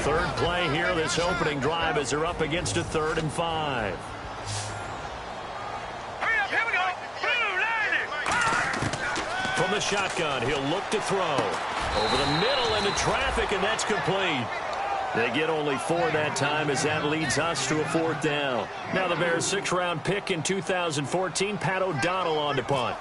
Third play here, this opening drive, as they're up against a 3rd and 5. Hurry up, here we go. From the shotgun, he'll look to throw. Over the middle into traffic, and that's complete. They get only 4 that time, as that leads us to a 4th down. Now the Bears' 6th-round pick in 2014, Pat O'Donnell on to punt.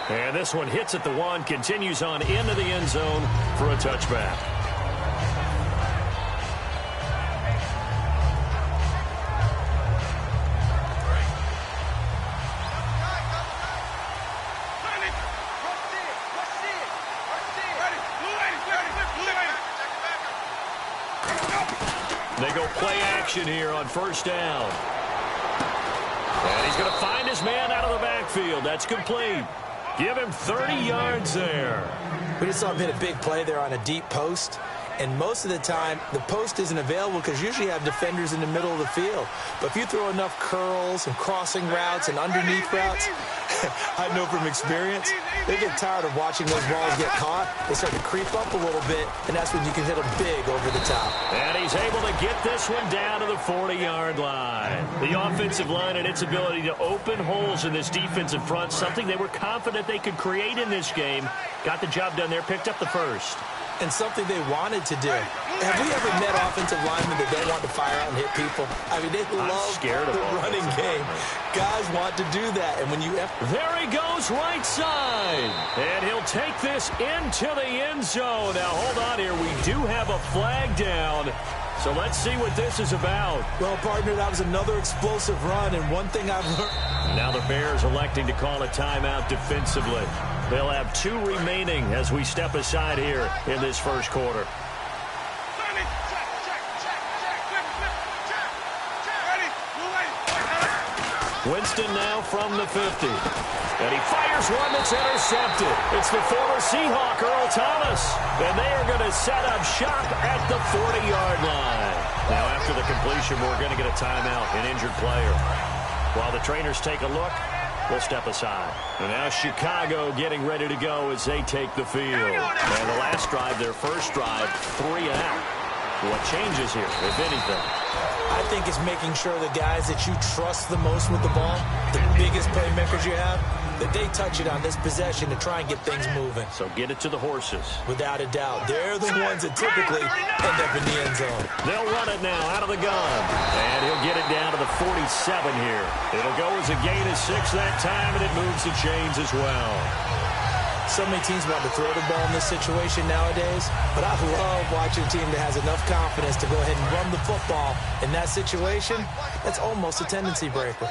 And this one hits at the 1, continues on into the end zone for a touchback. They go play action here on 1st down. And he's going to find his man out of the backfield. That's complete. Give him 30 yards there. We just saw him hit a big play there on a deep post. And most of the time, the post isn't available because usually you have defenders in the middle of the field. But if you throw enough curls and crossing routes and underneath routes, I know from experience, they get tired of watching those balls get caught. They start to creep up a little bit, and that's when you can hit them big over the top. And he's able to get this one down to the 40-yard line. The offensive line and its ability to open holes in this defensive front, something they were confident they could create in this game. Got the job done there, picked up the 1st. And something they wanted to do. Have we ever met offensive linemen that don't want to fire out and hit people? I mean, they love the running game. Guys want to do that. And when you... There he goes, right side. And he'll take this into the end zone. Now, hold on here. We do have a flag down. So let's see what this is about. Well, partner, that was another explosive run. And one thing I've learned... Now the Bears electing to call a timeout defensively. They'll have 2 remaining as we step aside here in this 1st quarter. Winston now from the 50. And he fires one that's intercepted. It's the former Seahawk, Earl Thomas. And they are going to set up shop at the 40-yard line. Now after the completion, we're going to get a timeout, an injured player. While the trainers take a look, we'll step aside. And now Chicago getting ready to go as they take the field. And the last drive, their first drive, 3 and out. What changes here, if anything? I think it's making sure the guys that you trust the most with the ball, the biggest playmakers you have, that they touch it on this possession to try and get things moving. So get it to the horses. Without a doubt. They're the ones that typically end up in the end zone. They'll run it now out of the gun. And he'll get it down to the 47 here. It'll go as a gain of 6 that time, and it moves the chains as well. So many teams want to throw the ball in this situation nowadays, but I love watching a team that has enough confidence to go ahead and run the football. In that situation, that's almost a tendency breaker.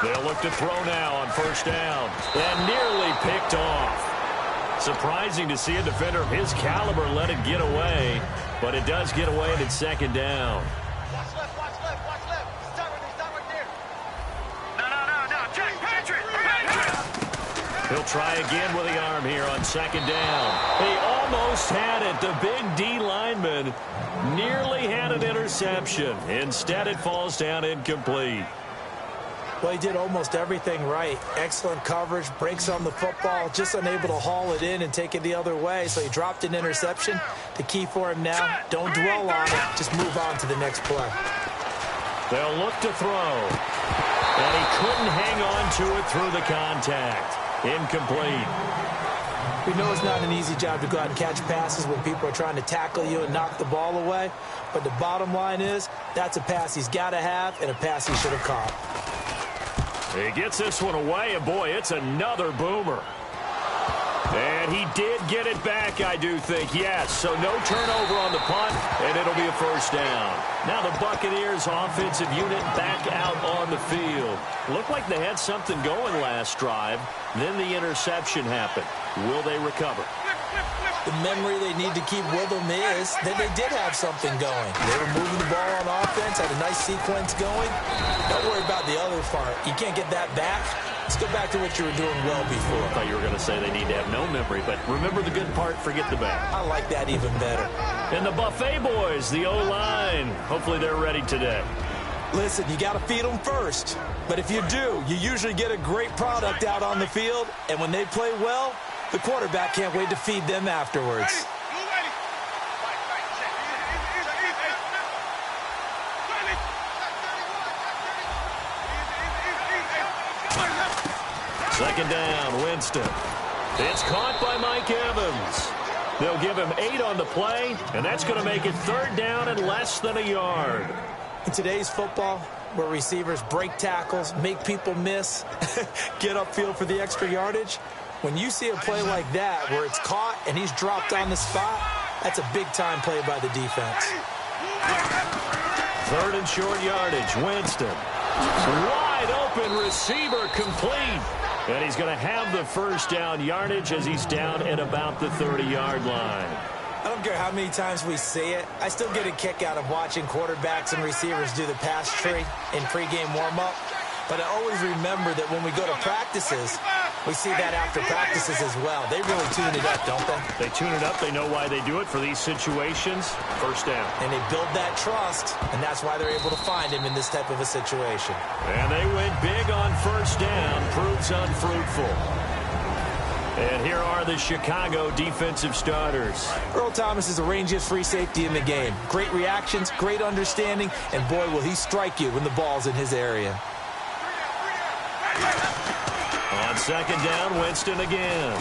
They'll look to throw now on 1st down. And nearly picked off. Surprising to see a defender of his caliber let it get away, but it does get away and it's 2nd down. Watch left. Stop right there. No. Jack, Patrick. He'll try again with the arm here on 2nd down. He almost had it. The big D lineman nearly had an interception. Instead, it falls down incomplete. Well, he did almost everything right. Excellent coverage, breaks on the football, just unable to haul it in and take it the other way. So he dropped an interception. The key for him now, don't dwell on it. Just move on to the next play. They'll look to throw. And he couldn't hang on to it through the contact. Incomplete. We know it's not an easy job to go out and catch passes when people are trying to tackle you and knock the ball away. But the bottom line is, that's a pass he's got to have and a pass he should have caught. He gets this one away, and boy, it's another boomer. And he did get it back, I do think, yes. So no turnover on the punt, and it'll be a 1st down. Now the Buccaneers offensive unit back out on the field. Looked like they had something going last drive. Then the interception happened. Will they recover? The memory they need to keep with them is that they did have something going. They were moving the ball on offense, had a nice sequence going. Don't worry about the other part. You can't get that back. Let's go back to what you were doing well before. I thought you were going to say they need to have no memory, but remember the good part, forget the bad. I like that even better. And the Buffet boys, the O-line. Hopefully they're ready today. Listen, you got to feed them first. But if you do, you usually get a great product out on the field. And when they play well, the quarterback can't wait to feed them afterwards. Second down, Winston. It's caught by Mike Evans. They'll give him 8 on the play, and that's going to make it third down and less than a yard. In today's football, where receivers break tackles, make people miss, get upfield for the extra yardage, when you see a play like that where it's caught and he's dropped on the spot, that's a big-time play by the defense. Third and short yardage, Winston. Wide open receiver complete. And he's going to have the first down yardage as he's down at about the 30-yard line. I don't care how many times we see it. I still get a kick out of watching quarterbacks and receivers do the pass tree in pregame warm-up. But I always remember that when we go to practices, we see that after practices as well. They really tune it up, don't they? They tune it up. They know why they do it for these situations. First down. And they build that trust, and that's why they're able to find him in this type of a situation. And they went big on first down. Proves unfruitful. And here are the Chicago defensive starters. Earl Thomas is the rangiest free safety in the game. Great reactions, great understanding, and boy, will he strike you when the ball's in his area. On second down, Winston again.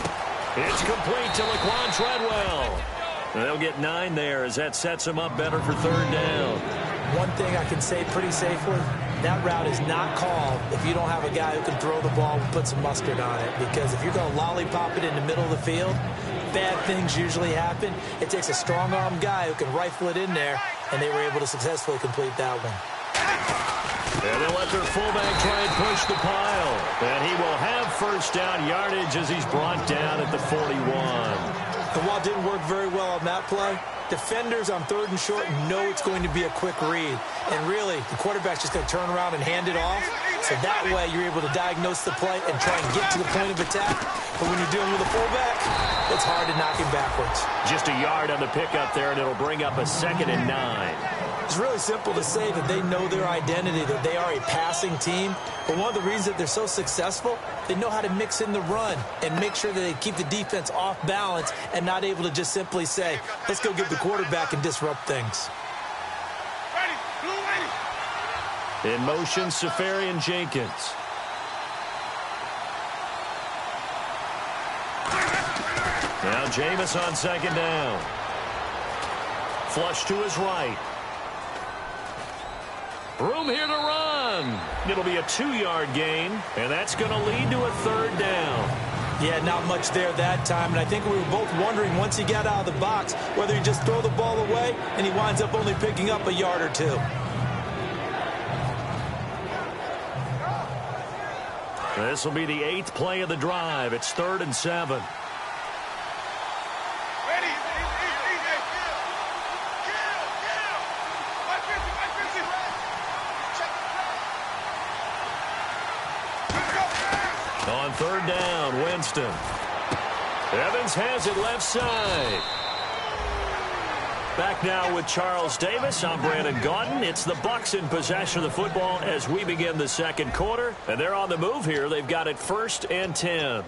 It's complete to Laquan Treadwell. They'll get 9 there as that sets them up better for third down. One thing I can say pretty safely, that route is not called if you don't have a guy who can throw the ball and put some mustard on it. Because if you're going to lollipop it in the middle of the field, bad things usually happen. It takes a strong-arm guy who can rifle it in there, and they were able to successfully complete that one. And they'll let their fullback try and push the pile. And he will have first down yardage as he's brought down at the 41. And while it didn't work very well on that play, defenders on third and short know it's going to be a quick read. And really, the quarterback's just going to turn around and hand it off. So that way, you're able to diagnose the play and try and get to the point of attack. But when you're dealing with a fullback, it's hard to knock him backwards. Just a yard on the pickup there, and it'll bring up a 2nd and 9. It's really simple to say that they know their identity, that they are a passing team. But one of the reasons that they're so successful, they know how to mix in the run and make sure that they keep the defense off balance and not able to just simply say, let's go get the quarterback and disrupt things. In motion, Safarian Jenkins. Now Jameis on second down. Flush to his right. Room here to run. It'll be a 2-yard gain, and that's going to lead to a third down. Yeah, not much there that time, and I think we were both wondering once he got out of the box whether he just throw the ball away, and he winds up only picking up a yard or 2. This will be the 8th play of the drive. It's 3rd and 7. On third down, Winston. Evans has it left side. Back now with Charles Davis. I'm Brandon Gaudin. It's the Bucs in possession of the football as we begin the second quarter. And they're on the move here. They've got it 1st and 10.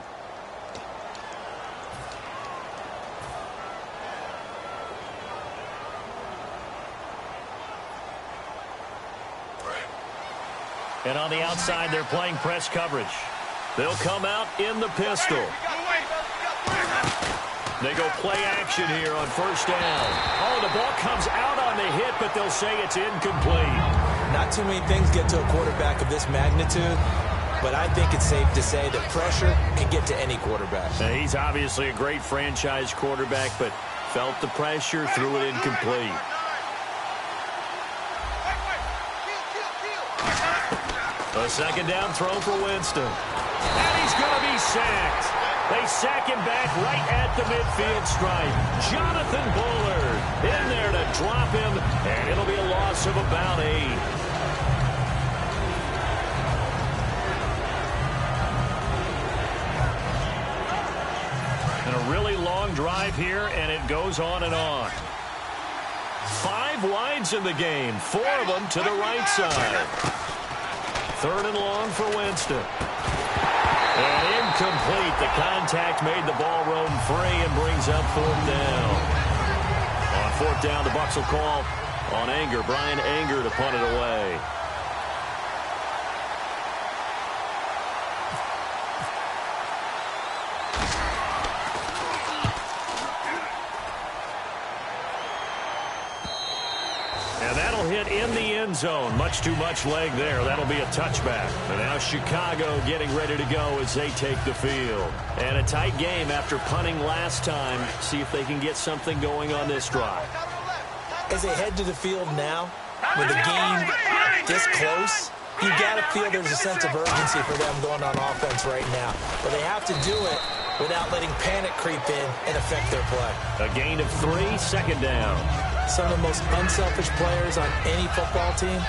And on the outside, they're playing press coverage. They'll come out in the pistol. They go play action here on first down. Oh, the ball comes out on the hit, but they'll say it's incomplete. Not too many things get to a quarterback of this magnitude, but I think it's safe to say that pressure can get to any quarterback. Now, he's obviously a great franchise quarterback, but felt the pressure, threw it incomplete. A second down throw for Winston. And he's going to be sacked. They sack him back right at the midfield stripe. Jonathan Bullard in there to drop him, and it'll be a loss of about 8. And a really long drive here, and it goes on and on. 5 wides in the game, 4 of them to the right side. 3rd and long for Winston. And incomplete. The contact made the ball roam free and brings up 4th down. On 4th down, the Bucs will call on Anger. Brian Anger to punt it away. And that'll hit in the end zone. Much too much leg there. That'll be a touchback. And now Chicago getting ready to go as they take the field. And a tight game after punting last time. See if they can get something going on this drive. As they head to the field now, with the game this close, you got to feel there's a sense of urgency for them going on offense right now. But they have to do it without letting panic creep in and affect their play. A gain of 3, 2nd down. Some of the most unselfish players on any football team,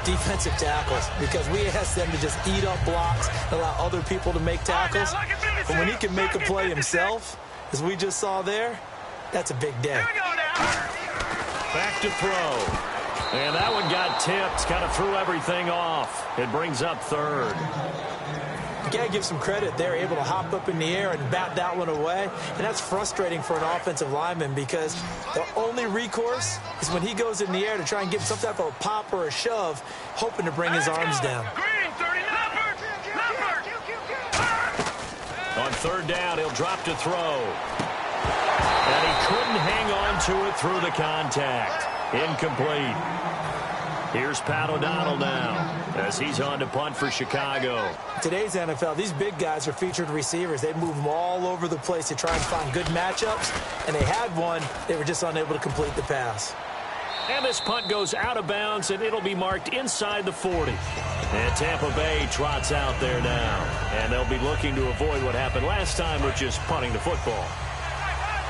defensive tackles, because we ask them to just eat up blocks and allow other people to make tackles. But when he can make a play himself, as we just saw there, that's a big day. Back to throw. And that one got tipped, kind of threw everything off. It brings up 3rd. You got to give some credit. They're able to hop up in the air and bat that one away. And that's frustrating for an offensive lineman because the only recourse is when he goes in the air to try and get some type of a pop or a shove, hoping to bring his arms down. On 3rd down, he'll drop to throw. And he couldn't hang on to it through the contact. Incomplete. Here's Pat O'Donnell now as he's on to punt for Chicago. Today's NFL, these big guys are featured receivers. They move them all over the place to try and find good matchups, and they had one. They were just unable to complete the pass. And this punt goes out of bounds, and it'll be marked inside the 40. And Tampa Bay trots out there now, and they'll be looking to avoid what happened last time, which is punting the football.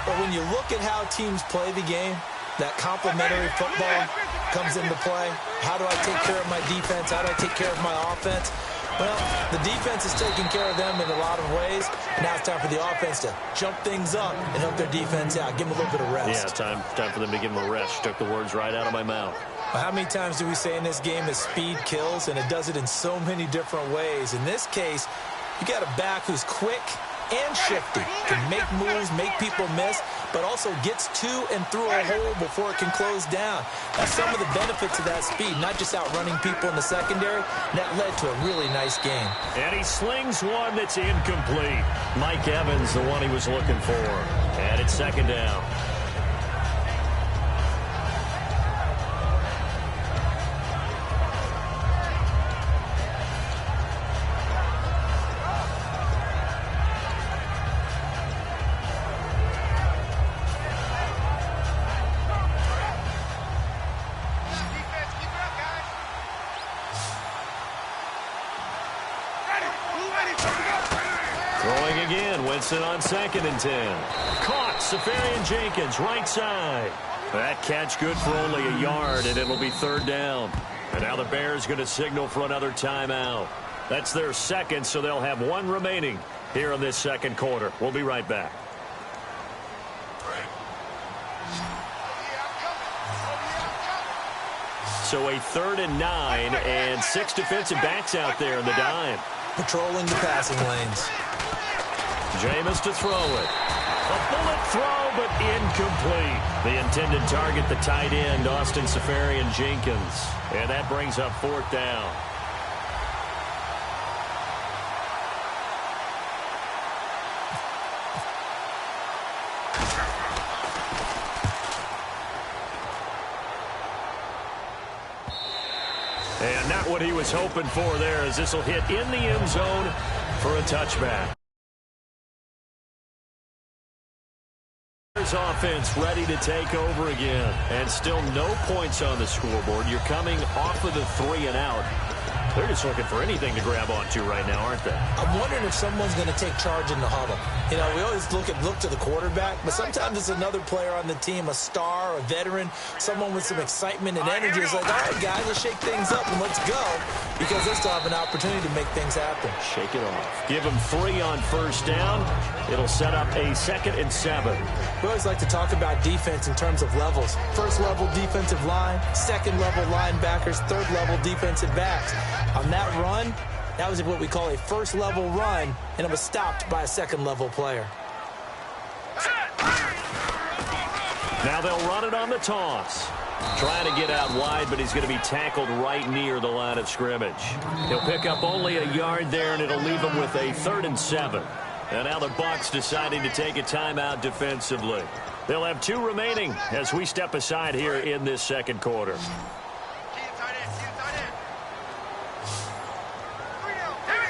But when you look at how teams play the game, that complementary football comes into play. How do I take care of my defense? How do I take care of my offense? Well, the defense is taking care of them in a lot of ways. And now it's time for the offense to jump things up and help their defense out. Give them a little bit of rest. Yeah, time for them to give them a rest. She took the words right out of my mouth. Well, how many times do we say in this game that speed kills? And it does it in so many different ways. In this case, you got a back who's quick and shifty, can make moves, make people miss, but also gets to and through a hole before it can close down. That's some of the benefits of that speed, not just outrunning people in the secondary. And that led to a really nice game. And he slings one that's incomplete. Mike Evans, the one he was looking for. And it's 2nd down. Throwing again, Winston on 2nd and 10. Caught, Safarian Jenkins, right side. That catch good for only a yard, and it'll be 3rd down. And now the Bears going to signal for another timeout. That's their 2nd, so they'll have 1 remaining here in this 2nd quarter. We'll be right back. So a 3rd and 9, and 6 defensive backs out there in the dime. Patrolling the passing lanes. Jameis to throw it. A bullet throw, but incomplete. The intended target, the tight end, Austin Safarian Jenkins. And that brings up 4th down. And not what he was hoping for there, as this will hit in the end zone for a touchback. Offense ready to take over again, and still no points on the scoreboard. You're coming off of the 3 and out. They're just looking for anything to grab onto right now, aren't they? I'm wondering if someone's going to take charge in the huddle. You know, we always look to the quarterback, but sometimes it's another player on the team, a star, a veteran, someone with some excitement and energy. It's like, all right, guys, let's shake things up and let's go, because they still have an opportunity to make things happen. Shake it off. Give them 3 on first down. It'll set up a 2nd and 7. We always like to talk about defense in terms of levels. First level defensive line, second level linebackers, third level defensive backs. On that run, that was what we call a first level run, and it was stopped by a second level player. Now they'll run it on the toss. Trying to get out wide, but he's going to be tackled right near the line of scrimmage. He'll pick up only a yard there, and it'll leave him with a 3rd and 7. And now the Bucs deciding to take a timeout defensively. They'll have 2 remaining as we step aside here in this second quarter.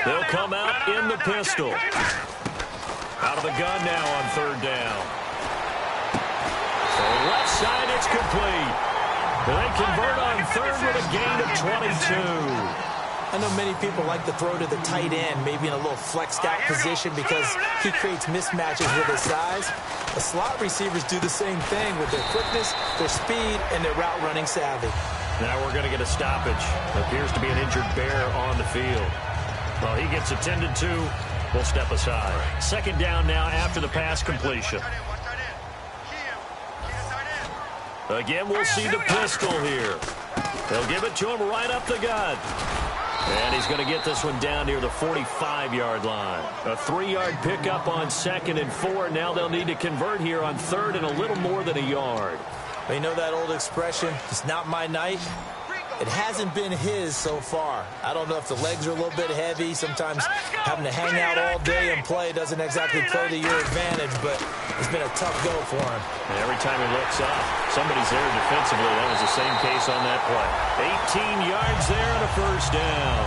They'll come out in the pistol. Out of the gun now on 3rd down. So left side, it's complete. They convert on 3rd with a gain of 22. I know many people like to throw to the tight end, maybe in a little flexed out position because he creates mismatches with his size. The slot receivers do the same thing with their quickness, their speed, and their route running savvy. Now we're going to get a stoppage. Appears to be an injured Bear on the field. Well, he gets attended to. We'll step aside. 2nd down now after the pass completion. Again, we'll see the pistol here. They'll give it to him right up the gut. And he's going to get this one down near the 45-yard line. A 3-yard pickup on 2nd and 4. Now they'll need to convert here on 3rd and a little more than a yard. You know that old expression, it's not my night? It hasn't been his so far. I don't know if the legs are a little bit heavy. Sometimes having to hang out all day and play doesn't exactly play to your advantage, but it's been a tough go for him. And every time he looks up, somebody's there defensively. That was the same case on that play. 18 yards there and a 1st down.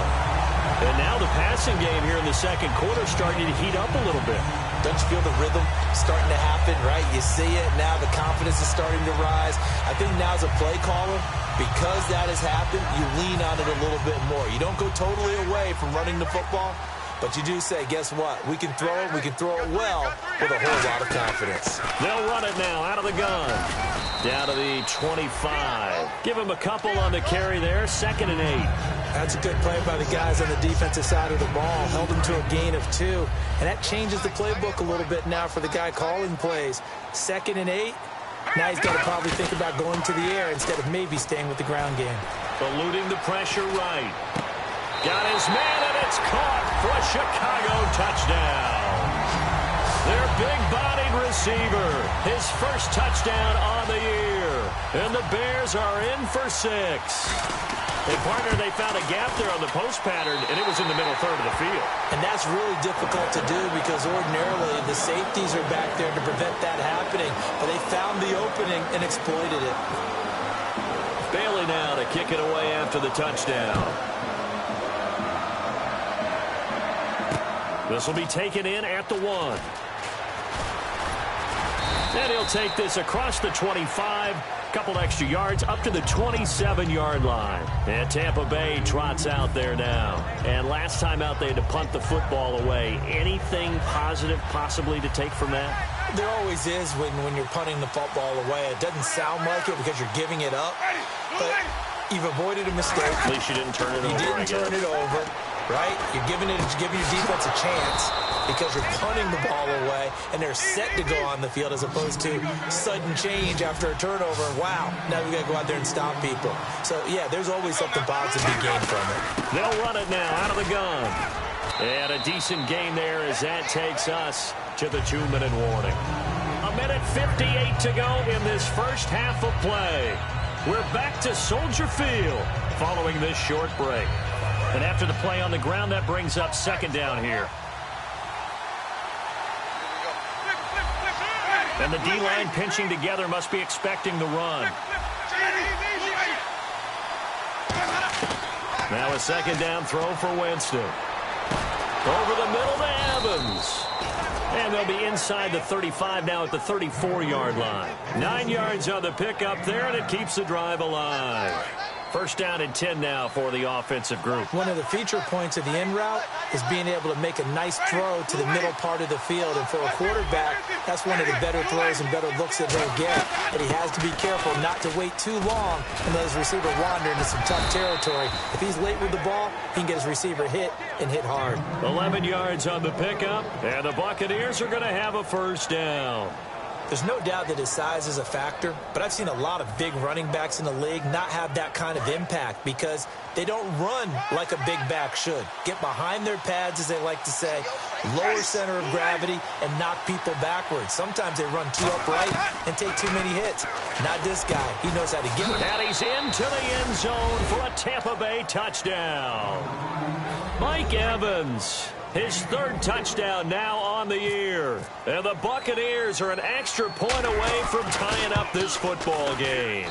And now the passing game here in the second quarter starting to heat up a little bit. Don't you feel the rhythm starting to happen, right? You see it. Now the confidence is starting to rise. I think now as a play caller, because that has happened, you lean on it a little bit more. You don't go totally away from running the football, but you do say, guess what? We can throw it. We can throw it well with a whole lot of confidence. They'll run it now out of the gun. Down to the 25. Give him a couple on the carry there. 2nd and 8. That's a good play by the guys on the defensive side of the ball. Held him to a gain of 2. And that changes the playbook a little bit now for the guy calling plays. 2nd and 8. Now he's got to probably think about going to the air instead of maybe staying with the ground game. Eluding the pressure right. Got his man, and it's caught for a Chicago touchdown. Their big-bodied receiver, his first touchdown on the year. And the Bears are in for 6. And, partner, they found a gap there on the post pattern, and it was in the middle 3rd of the field. And that's really difficult to do because ordinarily the safeties are back there to prevent that happening. But they found the opening and exploited it. Bailey now to kick it away after the touchdown. This will be taken in at the 1. And he'll take this across the 25. Couple extra yards up to the 27-yard line. And Tampa Bay trots out there now. And last time out they had to punt the football away. Anything positive possibly to take from that? There always is when you're punting the football away. It doesn't sound like it because you're giving it up. But you've avoided a mistake. At least you didn't turn it over. You didn't turn it over, right? You're giving your defense a chance because you're punting the ball away and they're set to go on the field as opposed to sudden change after a turnover. Wow, now we got to go out there and stop people. So, yeah, there's always something positive to be gained from it. They'll run it now out of the gun. And a decent gain there as that takes us to the 2-minute warning. 1:58 to go in this first half of play. We're back to Soldier Field following this short break. And after the play on the ground, that brings up 2nd down here. And the D-line pinching together must be expecting the run. Now a 2nd down throw for Winston. Over the middle to Evans. And they'll be inside the 35 now at the 34-yard line. 9 yards on the pickup there, and it keeps the drive alive. First down and 10 now for the offensive group. One of the feature points of the in route is being able to make a nice throw to the middle part of the field. And for a quarterback, that's one of the better throws and better looks that he'll get. But he has to be careful not to wait too long and let his receiver wander into some tough territory. If he's late with the ball, he can get his receiver hit and hit hard. 11 yards on the pickup, and the Buccaneers are going to have a first down. There's no doubt that his size is a factor, but I've seen a lot of big running backs in the league not have that kind of impact because they don't run like a big back should. Get behind their pads, as they like to say, lower center of gravity, and knock people backwards. Sometimes they run too upright and take too many hits. Not this guy. He knows how to get it. And he's into the end zone for a Tampa Bay touchdown. Mike Evans, his third touchdown now on the year. And the Buccaneers are an extra point away from tying up this football game.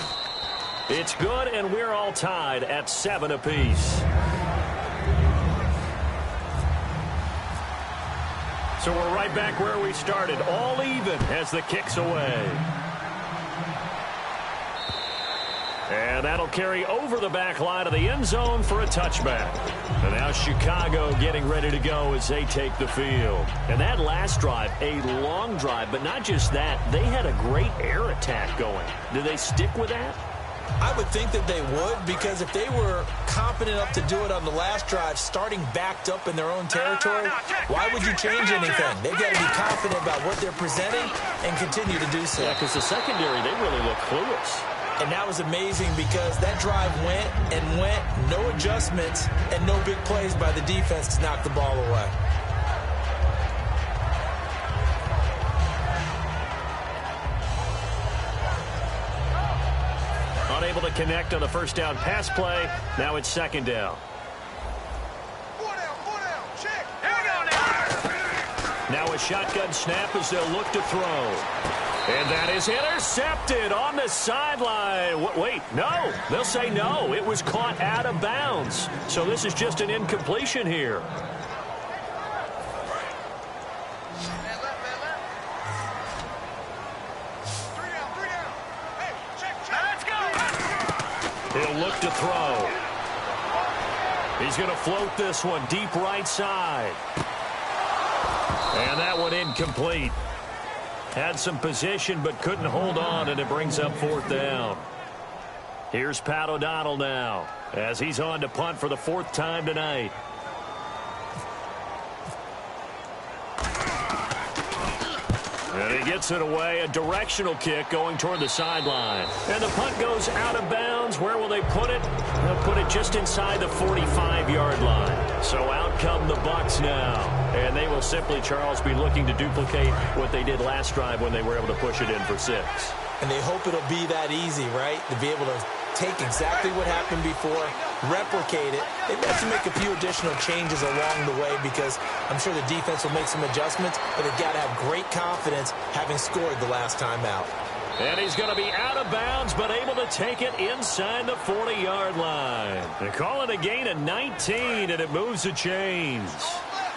It's good, and we're all tied at 7 apiece. So we're right back where we started, all even as the kick's away. And that'll carry over the back line of the end zone for a touchback. And now Chicago getting ready to go as they take the field. And that last drive, a long drive, but not just that. They had a great air attack going. Do they stick with that? I would think that they would, because if they were confident enough to do it on the last drive, starting backed up in their own territory, why would you change anything? They've got to be confident about what they're presenting and continue to do so. Yeah, because the secondary, they really look clueless. And that was amazing because that drive went and went, no adjustments, and no big plays by the defense to knock the ball away. Unable to connect on the first down pass play. Now it's second down. Four down, check. Here we go now. Now a shotgun snap as they'll look to throw. And that is intercepted on the sideline. Wait, no. They'll say no. It was caught out of bounds. So this is just an incompletion here. Man left. Three down. Hey, check. Let's go. He'll look to throw. He's going to float this one deep right side. And that one incomplete. Had some position but couldn't hold on, and it brings up fourth down. Here's Pat O'Donnell now as he's on to punt for the fourth time tonight. And he gets it away, a directional kick going toward the sideline. And the punt goes out of bounds. Where will they put it? They'll put it just inside the 45-yard line. So out come the Bucs now. And they will simply, Charles, be looking to duplicate what they did last drive when they were able to push it in for 6. And they hope it'll be that easy, right? To be able to take exactly what happened before, replicate it. They may have to make a few additional changes along the way because I'm sure the defense will make some adjustments, but they've got to have great confidence having scored the last time out. And he's going to be out of bounds, but able to take it inside the 40-yard line. They call it a gain of 19, and it moves the chains.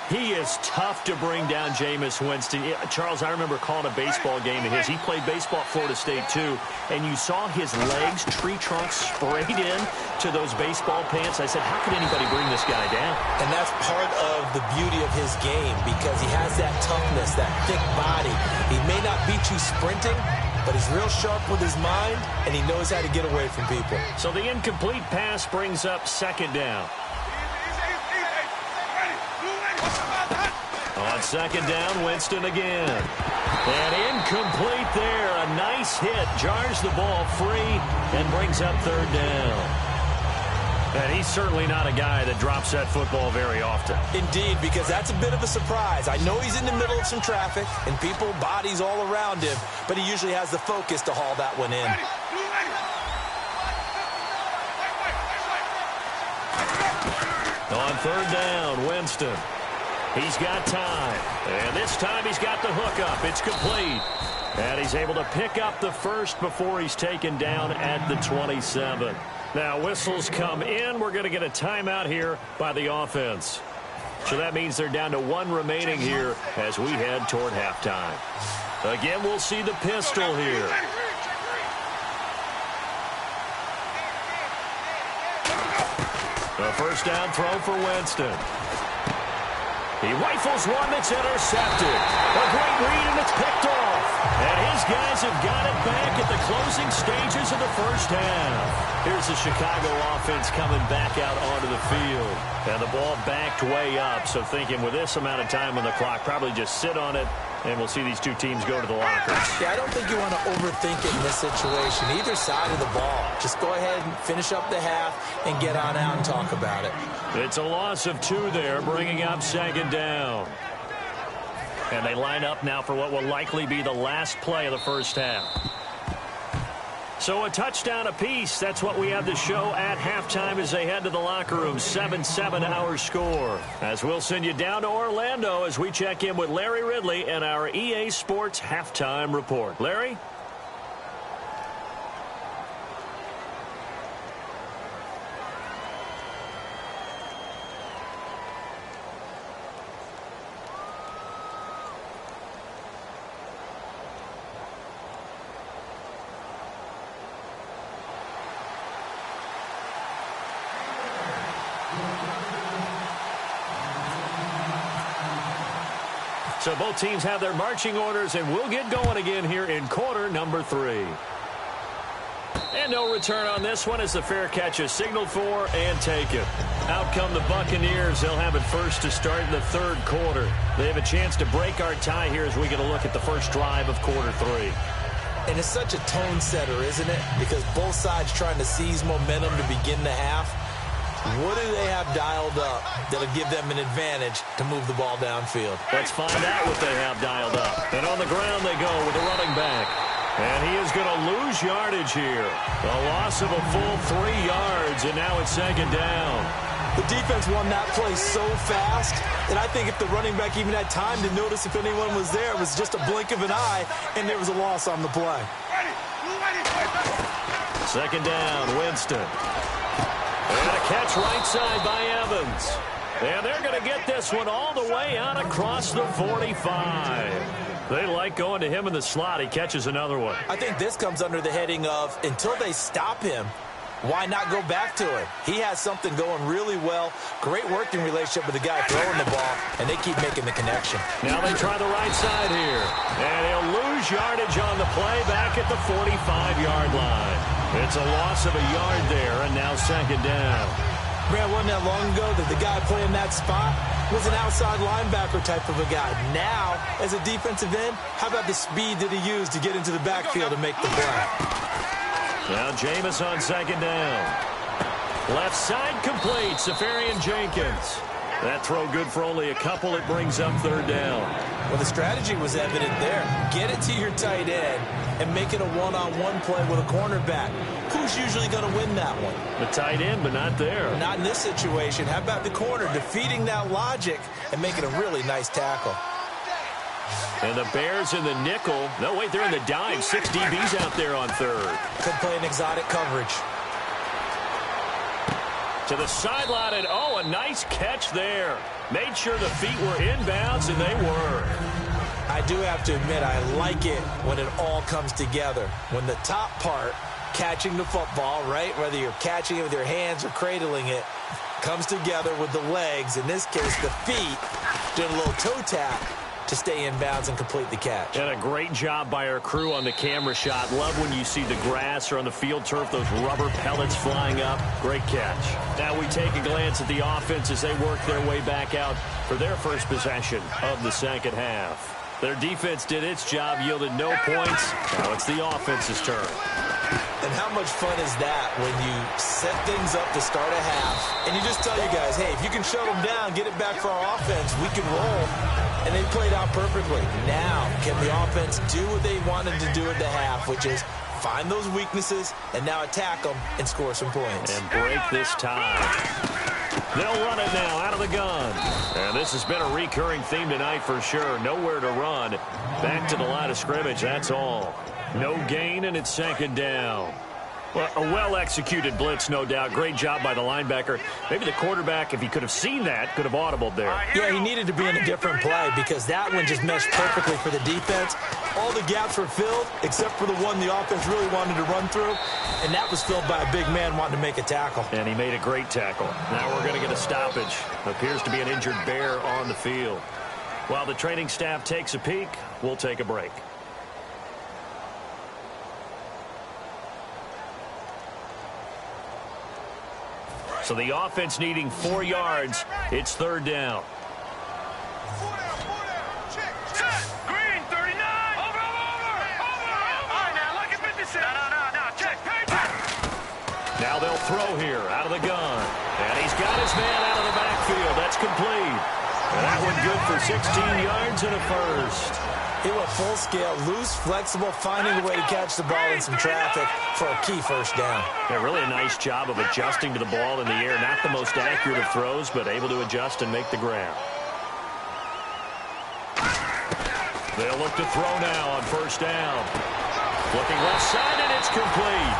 He is tough to bring down Jameis Winston. Charles, I remember calling a baseball game of his. He played baseball at Florida State, too, and you saw his legs, tree trunks sprayed in to those baseball pants. I said, how could anybody bring this guy down? And that's part of the beauty of his game because he has that toughness, that thick body. He may not beat you sprinting, but he's real sharp with his mind, and he knows how to get away from people. So the incomplete pass brings up second down. On second down, Winston again. And incomplete there. A nice hit. Jars the ball free and brings up third down. And he's certainly not a guy that drops that football very often. Indeed, because that's a bit of a surprise. I know he's in the middle of some traffic and people, bodies all around him, but he usually has the focus to haul that one in. On third down, Winston. He's got time. And this time he's got the hook up. It's complete. And he's able to pick up the first before he's taken down at the 27. Now, whistles come in. We're going to get a timeout here by the offense. So that means they're down to 1 remaining here as we head toward halftime. Again, we'll see the pistol here. A first down throw for Winston. He rifles one that's intercepted. A great read, and it's picked off. And his guys have got it back at the closing stages of the first half. Here's the Chicago offense coming back out onto the field. And the ball backed way up, so thinking with this amount of time on the clock, probably just sit on it, and we'll see these two teams go to the lockers. Yeah, I don't think you want to overthink it in this situation. Either side of the ball. Just go ahead and finish up the half and get on out and talk about it. It's a loss of 2 there, bringing up second down. And they line up now for what will likely be the last play of the first half. So a touchdown apiece. That's what we have to show at halftime as they head to the locker room. 7-7 our score. As we'll send you down to Orlando as we check in with Larry Ridley and our EA Sports halftime report. Larry? So both teams have their marching orders, and we'll get going again here in quarter number 3. And no return on this one as the fair catch is signaled for and taken. Out come the Buccaneers. They'll have it first to start in the third quarter. They have a chance to break our tie here as we get a look at the first drive of quarter 3. And it's such a tone setter, isn't it? Because both sides trying to seize momentum to begin the half. What do they have dialed up that'll give them an advantage to move the ball downfield? Let's find out what they have dialed up. And on the ground they go with the running back. And he is going to lose yardage here. A loss of a full 3 yards, and now it's second down. The defense won that play so fast that I think if the running back even had time to notice if anyone was there, it was just a blink of an eye, and there was a loss on the play. Second down, Winston. And a catch right side by Evans. And they're going to get this one all the way out across the 45. They like going to him in the slot. He catches another one. I think this comes under the heading of until they stop him, why not go back to him? He has something going really well. Great working relationship with the guy throwing the ball, and they keep making the connection. Now they try the right side here. And he'll lose yardage on the play back at the 45-yard line. It's a loss of a yard there, and now second down. Brad, wasn't that long ago that the guy playing that spot was an outside linebacker type of a guy. Now, as a defensive end, how about the speed that he used to get into the backfield and make the play? Now Jameis on second down. Left side complete, Safarian Jenkins. That throw good for only a couple. It brings up third down. Well, the strategy was evident there. Get it to your tight end and make it a one-on-one play with a cornerback. Who's usually going to win that one? The tight end, but not there. Not in this situation. How about the corner defeating that logic and making a really nice tackle? And the Bears in the nickel. No, wait, they're in the dime. 6 DBs out there on third. Could play an exotic coverage. To the sideline, and oh, a nice catch there. Made sure the feet were inbounds, and they were. I do have to admit, I like it when it all comes together. When the top part, catching the football, right, whether you're catching it with your hands or cradling it, comes together with the legs, in this case the feet, doing a little toe tap to stay in bounds and complete the catch. And a great job by our crew on the camera shot. Love when you see the grass or on the field turf, those rubber pellets flying up. Great catch. Now we take a glance at the offense as they work their way back out for their first possession of the second half. Their defense did its job, yielded no points. Now it's the offense's turn. And how much fun is that when you set things up to start a half and you just tell you guys, hey, if you can shut them down, get it back for our offense, we can roll. And they played out perfectly. Now, can the offense do what they wanted to do at the half, which is find those weaknesses and now attack them and score some points. And break this tie. They'll run it now out of the gun. And this has been a recurring theme tonight for sure. Nowhere to run. Back to the line of scrimmage, that's all. No gain, and it's second down. Well, a well-executed blitz, no doubt. Great job by the linebacker. Maybe the quarterback, if he could have seen that, could have audibled there. Yeah, he needed to be in a different play because that one just meshed perfectly for the defense. All the gaps were filled except for the one the offense really wanted to run through, and that was filled by a big man wanting to make a tackle. And he made a great tackle. Now we're going to get a stoppage. Appears to be an injured Bear on the field. While the training staff takes a peek, we'll take a break. So the offense needing 4 yards. It's 3rd down. 4 down. Check. Green, 39. Over. All right, now, look at 56. No. Check. Now they'll throw here out of the gun. And he's got his man out of the backfield. That's complete. And that one good for 16 yards and a first. He went full scale, loose, flexible, finding a way to catch the ball in some traffic for a key first down. Yeah, really a nice job of adjusting to the ball in the air. Not the most accurate of throws, but able to adjust and make the grab. They'll look to throw now on 1st down. Looking left side, and it's complete.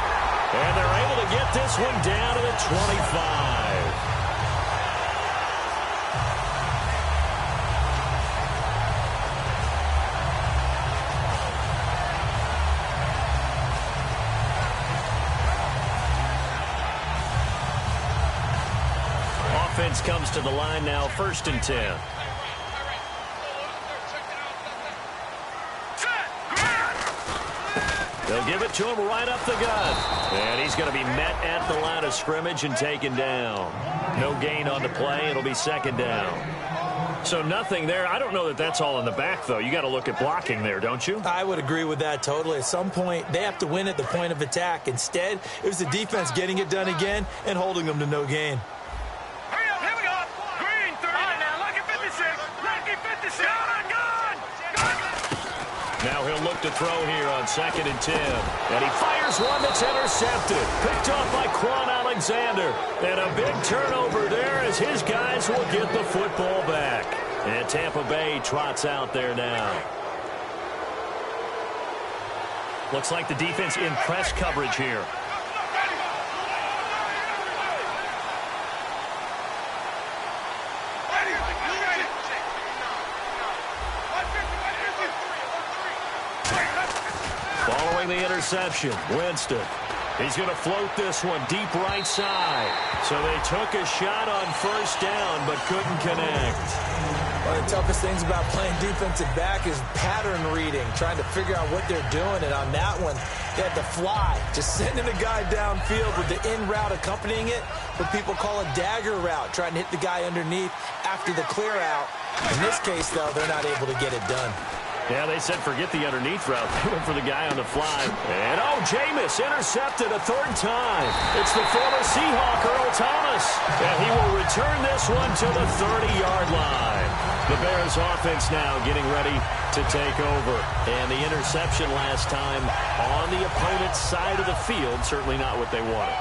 And they're able to get this one down to the 25. Offense comes to the line now, 1st and 10. They'll give it to him right up the gut. And he's going to be met at the line of scrimmage and taken down. No gain on the play. It'll be 2nd down. So nothing there. I don't know that that's all in the back, though. You got to look at blocking there, don't you? I would agree with that totally. At some point, they have to win at the point of attack. Instead, it was the defense getting it done again and holding them to no gain. Now he'll look to throw here on 2nd and 10. And he fires one that's intercepted. Picked off by Quan Alexander. And a big turnover there as his guys will get the football back. And Tampa Bay trots out there now. Looks like the defense in press coverage here. Following the interception, Winston. He's going to float this one deep right side. So they took a shot on 1st down, but couldn't connect. One of the toughest things about playing defensive back is pattern reading, trying to figure out what they're doing. And on that one, they had to fly, just sending a guy downfield with the in route accompanying it, what people call a dagger route, trying to hit the guy underneath after the clear out. In this case, though, they're not able to get it done. Yeah, they said forget the underneath route. They went for the guy on the fly. And, Jameis intercepted a 3rd time. It's the former Seahawk, Earl Thomas. And he will return this one to the 30-yard line. The Bears offense now getting ready to take over. And the interception last time on the opponent's side of the field, certainly not what they wanted.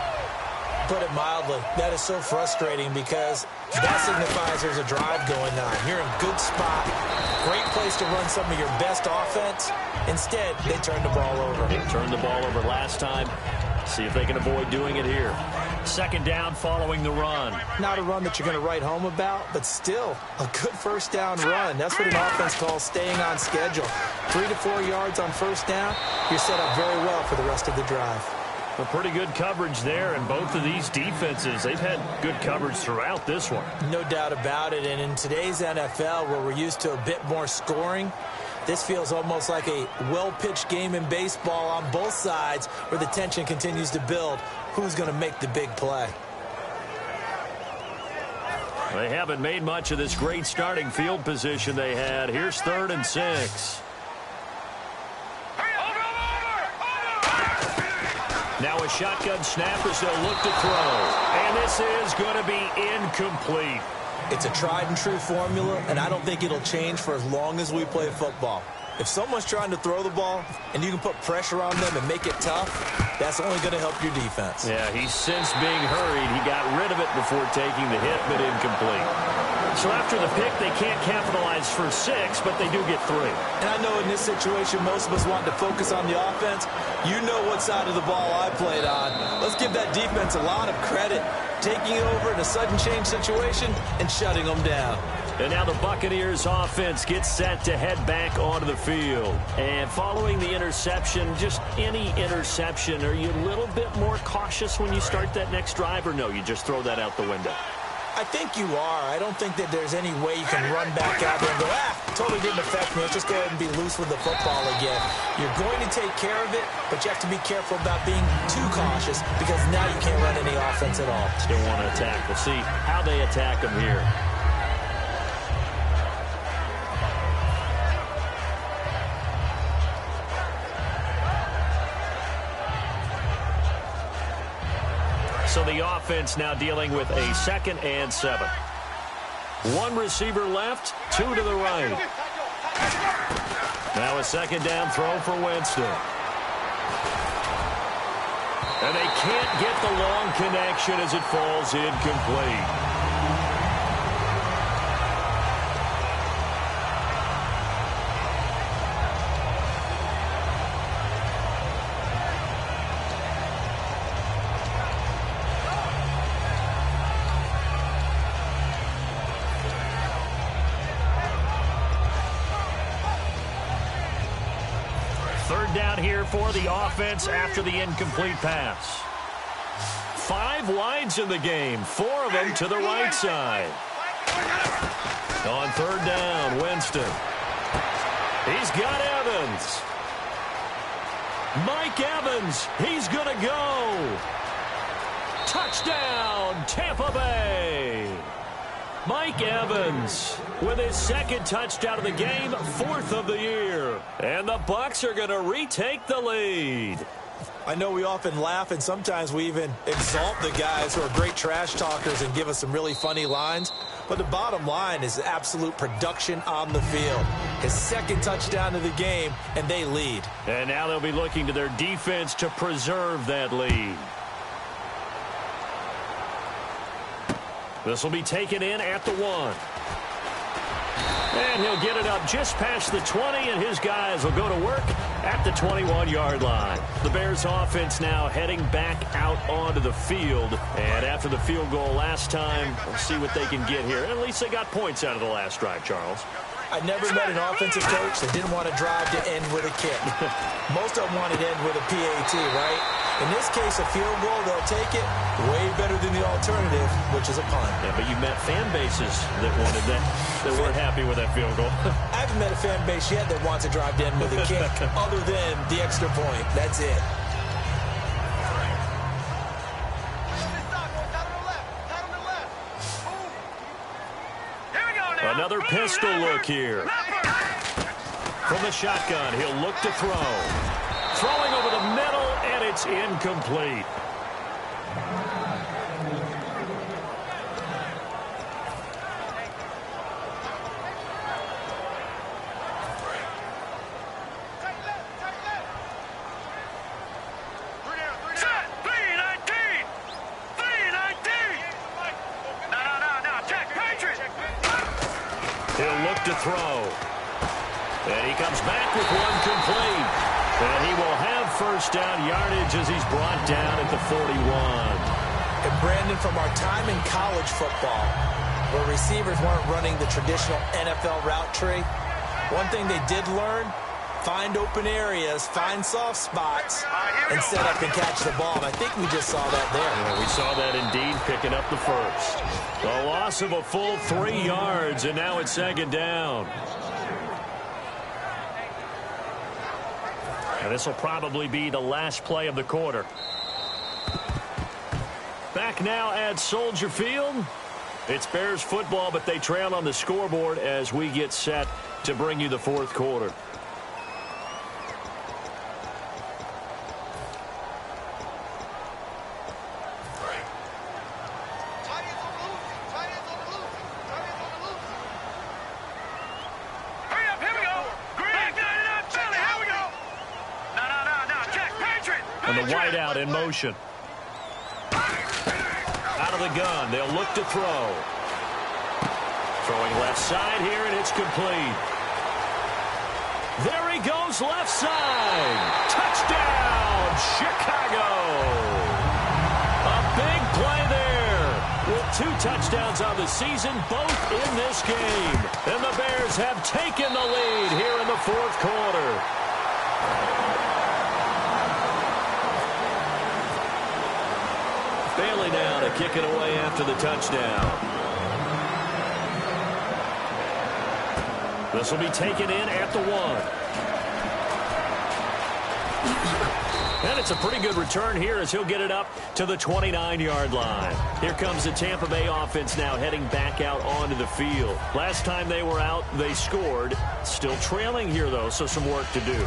Put it mildly, that is so frustrating because that signifies there's a drive going on. You're in good spot, great place to run some of your best offense. Instead, they turned the ball over. They turned the ball over last time. See if they can avoid doing it here. 2nd down following the run. Not a run that you're going to write home about, but still a good 1st down run. That's what an offense calls staying on schedule. 3 to 4 yards on 1st down, you're set up very well for the rest of the drive. A pretty good coverage there, and both of these defenses, they've had good coverage throughout this one. No doubt about it, and in today's NFL, where we're used to a bit more scoring, this feels almost like a well-pitched game in baseball on both sides where the tension continues to build. Who's going to make the big play? They haven't made much of this great starting field position they had. Here's 3rd and 6. Now a shotgun snap as they'll look to throw. And this is going to be incomplete. It's a tried and true formula, and I don't think it'll change for as long as we play football. If someone's trying to throw the ball and you can put pressure on them and make it tough, that's only going to help your defense. Yeah, he's since being hurried. He got rid of it before taking the hit, but incomplete. So after the pick, they can't capitalize for 6, but they do get 3. And I know in this situation, most of us want to focus on the offense. You know what side of the ball I played on. Let's give that defense a lot of credit, taking over in a sudden change situation and shutting them down. And now the Buccaneers offense gets set to head back onto the field. And following the interception, just any interception, are you a little bit more cautious when you start that next drive, or no, you just throw that out the window? I think you are. I don't think that there's any way you can run back out there and go, totally didn't affect me. Let's just go ahead and be loose with the football again. You're going to take care of it, but you have to be careful about being too cautious because now you can't run any offense at all. Still want to attack. We'll see how they attack them here. So the offense now dealing with a 2nd and 7. 1 receiver left, 2 to the right. Now a 2nd down throw for Winston. And they can't get the long connection as it falls incomplete. Down here for the offense after the incomplete pass. 5 wides in the game, 4 of them to the right side. On 3rd down, Winston. He's got Evans. Mike Evans, he's going to go. Touchdown, Tampa Bay. Mike Evans with his 2nd touchdown of the game, 4th of the year. And the Bucs are going to retake the lead. I know we often laugh and sometimes we even exalt the guys who are great trash talkers and give us some really funny lines. But the bottom line is absolute production on the field. His 2nd touchdown of the game, and they lead. And now they'll be looking to their defense to preserve that lead. This will be taken in at the 1. And he'll get it up just past the 20, and his guys will go to work at the 21-yard line. The Bears offense now heading back out onto the field. And after the field goal last time, we'll see what they can get here. At least they got points out of the last drive, Charles. I never met an offensive coach that didn't want to drive to end with a kick. Most of them wanted to end with a PAT, right? In this case, a field goal, they'll take it way better than the alternative, which is a punt. Yeah, but you met fan bases that wanted that, that weren't happy with that field goal. I haven't met a fan base yet that wants to drive to end with a kick other than the extra point. That's it. Another pistol look here. From the shotgun, he'll look to throw. Throwing over the middle, and it's incomplete. To throw. And he comes back with 1 complete. And he will have 1st down yardage as he's brought down at the 41. And Brandon, from our time in college football, where receivers weren't running the traditional NFL route tree, one thing they did learn, find open areas, find soft spots, and set up and catch the ball. And I think we just saw that there. Yeah, we saw that indeed, picking up the 1st. A loss of a full 3 yards, and now it's 2nd down. And this will probably be the last play of the quarter. Back now at Soldier Field. It's Bears football, but they trail on the scoreboard as we get set to bring you the 4th quarter. Wideout in motion. Out of the gun. They'll look to throw. Throwing left side here, and it's complete. There he goes, left side. Touchdown, Chicago. A big play there. With 2 touchdowns on the season, both in this game. And the Bears have taken the lead here in the 4th quarter. Bailey now to kick it away after the touchdown. This will be taken in at the 1. And it's a pretty good return here as he'll get it up to the 29-yard line. Here comes the Tampa Bay offense now heading back out onto the field. Last time they were out, they scored. Still trailing here, though, so some work to do.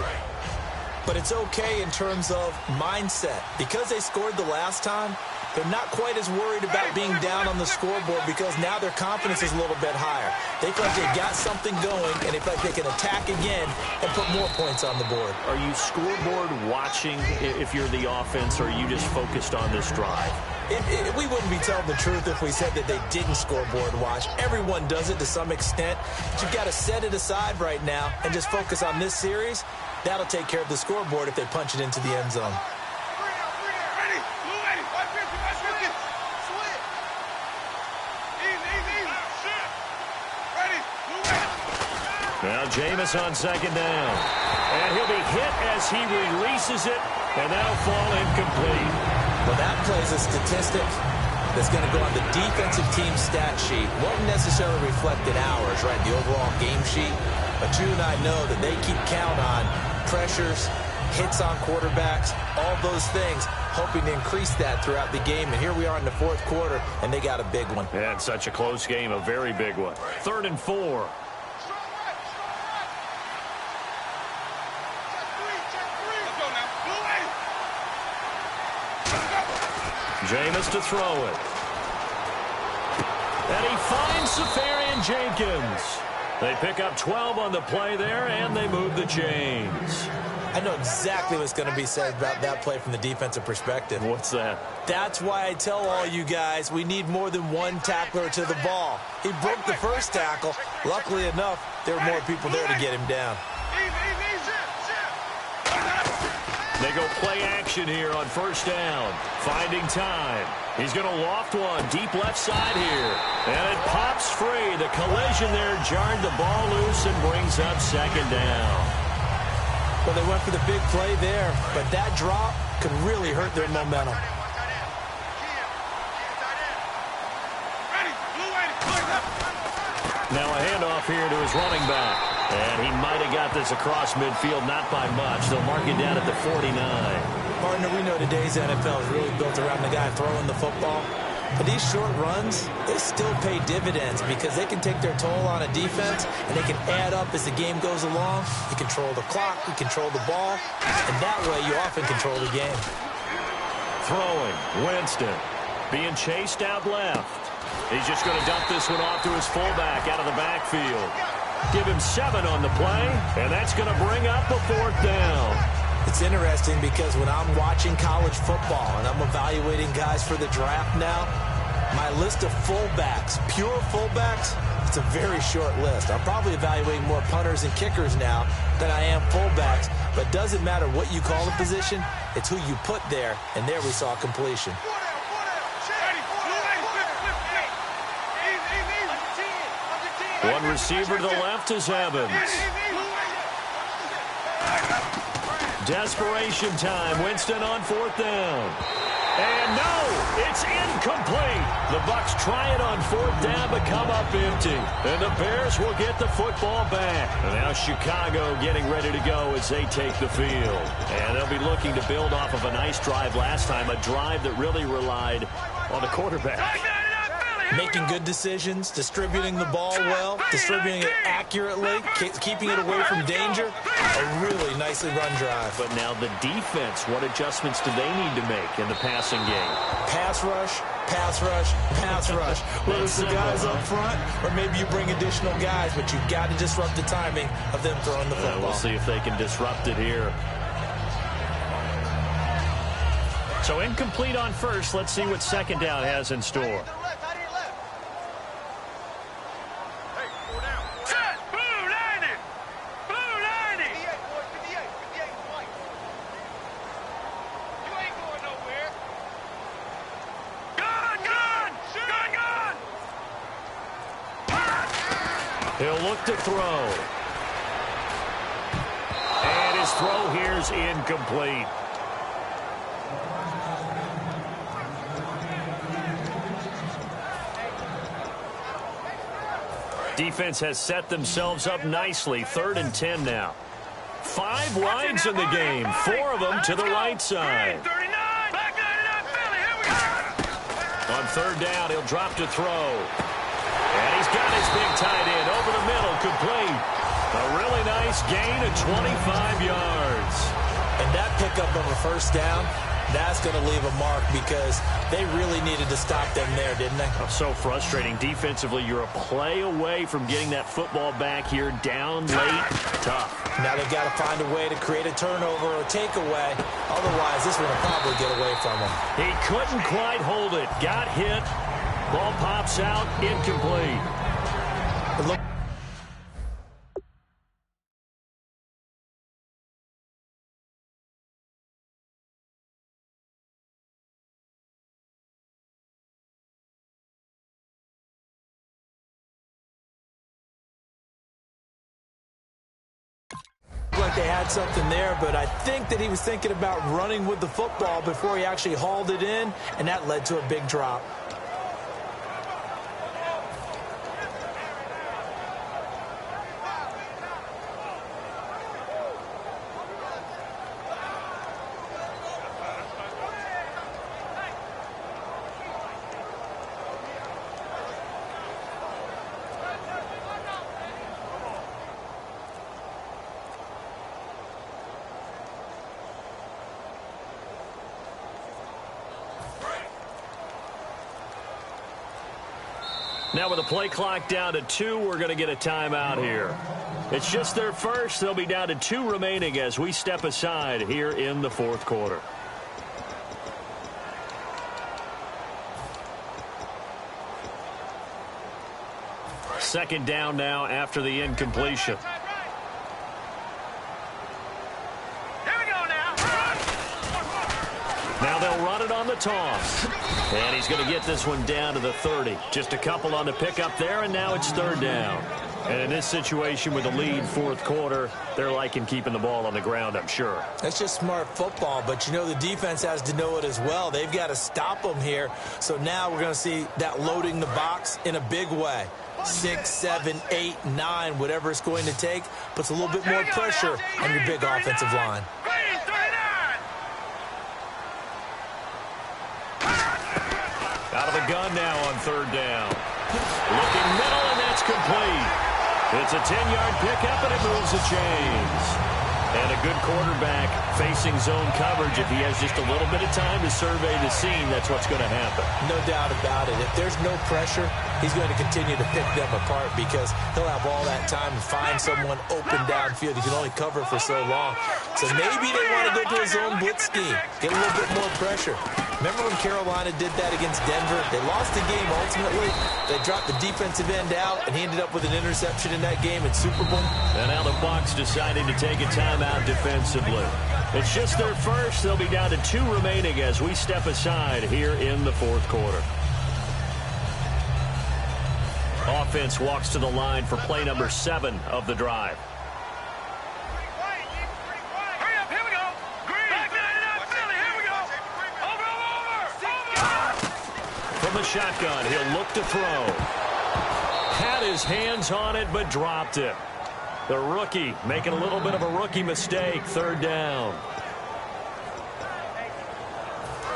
But it's okay in terms of mindset. Because they scored the last time, they're not quite as worried about being down on the scoreboard because now their confidence is a little bit higher. They feel like they got something going, and they feel like they can attack again and put more points on the board. Are you scoreboard watching if you're the offense, or are you just focused on this drive? We wouldn't be telling the truth if we said that they didn't scoreboard watch. Everyone does it to some extent. But you've got to set it aside right now and just focus on this series. That'll take care of the scoreboard if they punch it into the end zone. Now Jameis on 2nd down. And he'll be hit as he releases it, and that'll fall incomplete. Well, that plays a statistic that's going to go on the defensive team stat sheet. Won't necessarily reflect in ours, right, the overall game sheet. But you and I know that they keep count on pressures, hits on quarterbacks, all those things, hoping to increase that throughout the game. And here we are in the 4th quarter, and they got a big one. Yeah, it's such a close game, a very big one. 3rd and 4. Jameis to throw it. And he finds Safarian Jenkins. They pick up 12 on the play there, and they move the chains. I know exactly what's going to be said about that play from the defensive perspective. What's that? That's why I tell all you guys we need more than one tackler to the ball. He broke the first tackle. Luckily enough, there were more people there to get him down. They go play action here on 1st down. Finding time. He's going to loft one deep left side here. And it pops free. The collision there jarred the ball loose and brings up 2nd down. Well, they went for the big play there, but that drop could really hurt their momentum. Now a handoff here to his running back. And he might have got this across midfield, not by much. They'll mark it down at the 49. Partner, we know today's NFL is really built around the guy throwing the football. But these short runs, they still pay dividends because they can take their toll on a defense, and they can add up as the game goes along. You control the clock, you control the ball, and that way you often control the game. Throwing, Winston being chased out left. He's just going to dump this one off to his fullback out of the backfield. Give him 7 on the play, and that's going to bring up a 4th down. It's interesting because when I'm watching college football and I'm evaluating guys for the draft now, my list of fullbacks, pure fullbacks, it's a very short list. I'm probably evaluating more punters and kickers now than I am fullbacks, but doesn't matter what you call a position, it's who you put there, and there we saw completion. One receiver to the left is Evans. Desperation time. Winston on 4th down. And no, it's incomplete. The Bucs try it on 4th down, but come up empty. And the Bears will get the football back. And now Chicago getting ready to go as they take the field. And they'll be looking to build off of a nice drive last time, a drive that really relied on the quarterback. Making good decisions, distributing the ball well, distributing it accurately, keeping it away from danger. A really nicely run drive. But now the defense, what adjustments do they need to make in the passing game? Pass rush, pass rush, pass rush. Whether it's the guys up front or maybe you bring additional guys, but you've got to disrupt the timing of them throwing the football. We'll see if they can disrupt it here. So incomplete on 1st. Let's see what 2nd down has in store. He'll look to throw. And his throw here's incomplete. Defense has set themselves up nicely. 3rd and 10 now. 5 wides in the game. 4 of them to the right side. On 3rd down, he'll drop to throw. And he's got his big tight end over the middle, complete. A really nice gain of 25 yards. And that pickup of a 1st down, that's going to leave a mark because they really needed to stop them there, didn't they? Oh, so frustrating. Defensively, you're a play away from getting that football back here down late. Tough. Now they've got to find a way to create a turnover or takeaway. Otherwise, this one will probably get away from him. He couldn't quite hold it. Got hit. Ball pops out. Incomplete. Look. Like they had something there, but I think that he was thinking about running with the football before he actually hauled it in, and that led to a big drop. Now with the play clock down to 2, we're going to get a timeout here. It's just their first. They'll be down to 2 remaining as we step aside here in the 4th quarter. Second down now after the incompletion. Now they'll run it on the toss. And he's going to get this one down to the 30. Just a couple on the pickup there, and now it's 3rd down. And in this situation with the lead 4th quarter, they're liking keeping the ball on the ground, I'm sure. That's just smart football, but you know the defense has to know it as well. They've got to stop them here. So now we're going to see that loading the box in a big way. 6, 7, 8, 9, whatever it's going to take, puts a little bit more pressure on your big offensive line. Out of the gun now on 3rd down. Looking middle, and that's complete. It's a 10-yard pickup, and it moves the chains. And a good quarterback facing zone coverage. If he has just a little bit of time to survey the scene, that's what's going to happen. No doubt about it. If there's no pressure, he's going to continue to pick them apart because he'll have all that time to find someone open downfield. He can only cover for so long. So maybe they want to go to a zone blitz scheme, get a little bit more pressure. Remember when Carolina did that against Denver? They lost the game ultimately. They dropped the defensive end out, and he ended up with an interception in that game in Super Bowl. And now the Bucs decided to take a timeout defensively. It's just their first. They'll be down to 2 remaining as we step aside here in the 4th quarter. Offense walks to the line for play number 7 of the drive. From the shotgun, he'll look to throw. Had his hands on it, but dropped it. The rookie making a little bit of a rookie mistake. 3rd down.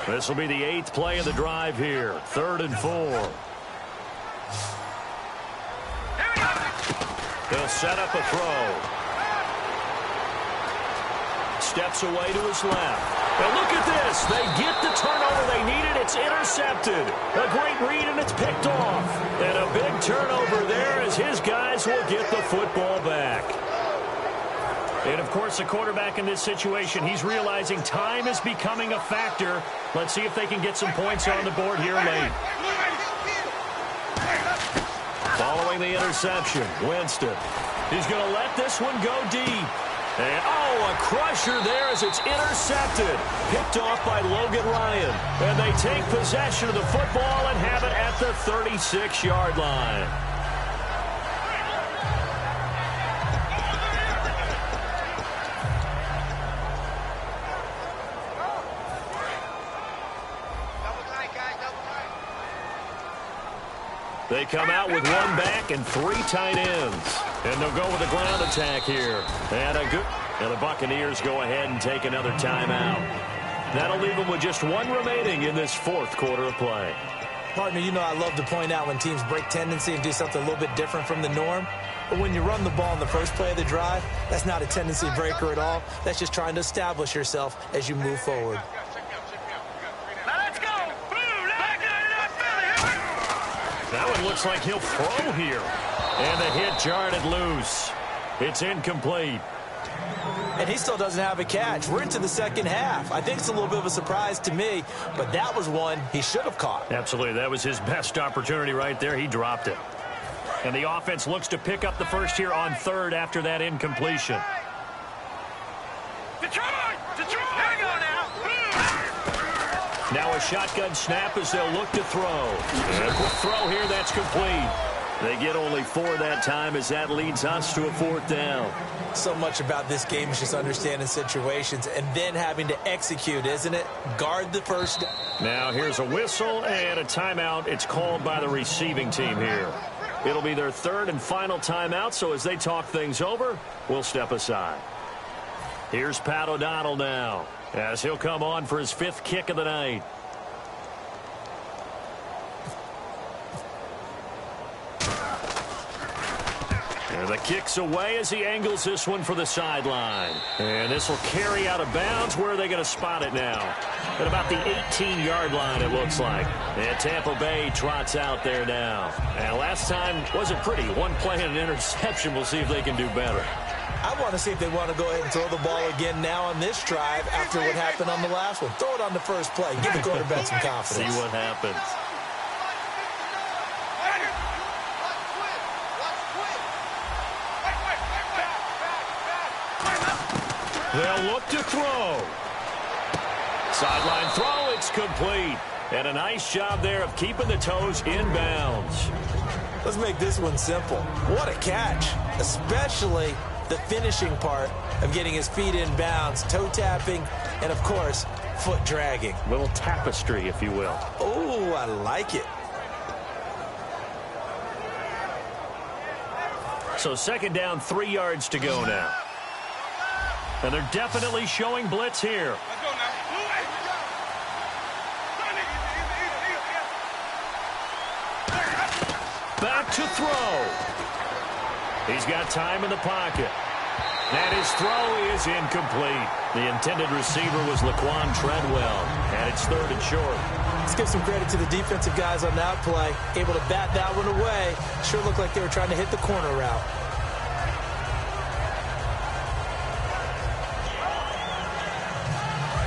This will be the 8th play of the drive here. 3rd and 4. He'll set up a throw. Steps away to his left. And look at this. They get the turnover they needed. It's intercepted. A great read, and it's picked off. And a big turnover there as his guys will get the football back. And, of course, the quarterback in this situation, he's realizing time is becoming a factor. Let's see if they can get some points on the board here late. Following the interception, Winston. He's going to let this one go deep. And, a crusher there as it's intercepted. Picked off by Logan Ryan. And they take possession of the football and have it at the 36-yard line. They come out with one back and 3 tight ends. And they'll go with a ground attack here. And the Buccaneers go ahead and take another timeout. That'll leave them with just 1 remaining in this 4th quarter of play. Partner, you know I love to point out when teams break tendency and do something a little bit different from the norm. But when you run the ball in the first play of the drive, that's not a tendency breaker at all. That's just trying to establish yourself as you move forward. Now let's go. That one looks like he'll throw here. And the hit jarred it loose. It's incomplete. And he still doesn't have a catch. We're into the second half. I think it's a little bit of a surprise to me, but that was one he should have caught. Absolutely. That was his best opportunity right there. He dropped it. And the offense looks to pick up the first here on 3rd after that incompletion. Detroit! There you go now. Now a shotgun snap as they'll look to throw. And a quick throw here, that's complete. They get only 4 that time as that leads us to a 4th down. So much about this game is just understanding situations and then having to execute, isn't it? Guard the first. Now here's a whistle and a timeout. It's called by the receiving team here. It'll be their 3rd and final timeout, so as they talk things over, we'll step aside. Here's Pat O'Donnell now as he'll come on for his 5th kick of the night. And the kick's away as he angles this one for the sideline. And this will carry out of bounds. Where are they going to spot it now? At about the 18-yard line, it looks like. And Tampa Bay trots out there now. And last time wasn't pretty. 1 play and an interception. We'll see if they can do better. I want to see if they want to go ahead and throw the ball again now on this drive after what happened on the last one. Throw it on the first play. Give the quarterback some confidence. See what happens. They'll look to throw. Sideline throw, it's complete. And a nice job there of keeping the toes in bounds. Let's make this one simple. What a catch, especially the finishing part of getting his feet in bounds, toe tapping, and, of course, foot dragging. Little tapestry, if you will. Oh, I like it. So 2nd down, 3 yards to go now. And they're definitely showing blitz here. Back to throw. He's got time in the pocket. And his throw is incomplete. The intended receiver was Laquan Treadwell. And it's 3rd and short. Let's give some credit to the defensive guys on that play. Able to bat that one away. Sure looked like they were trying to hit the corner route.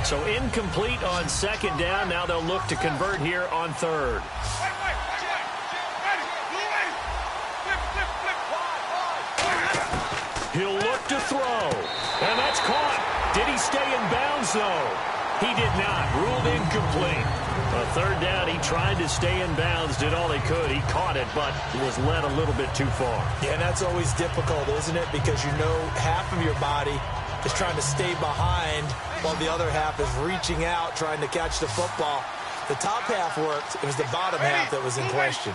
So incomplete on 2nd down. Now they'll look to convert here on 3rd. He'll look to throw. And that's caught. Did he stay in bounds, though? He did not. Ruled incomplete. On 3rd down, he tried to stay in bounds, did all he could. He caught it, but was led a little bit too far. Yeah, and that's always difficult, isn't it? Because you know half of your body is trying to stay behind while the other half is reaching out, trying to catch the football. The top half worked. It was the bottom half that was in question.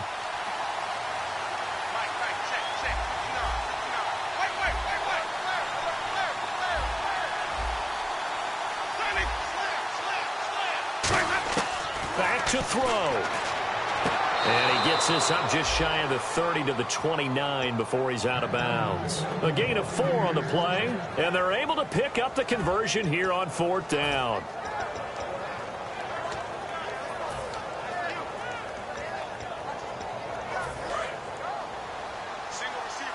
Back to throw. And he gets this up just shy of the 30 to the 29 before he's out of bounds. A gain of 4 on the play, and they're able to pick up the conversion here on 4th down. Single receiver.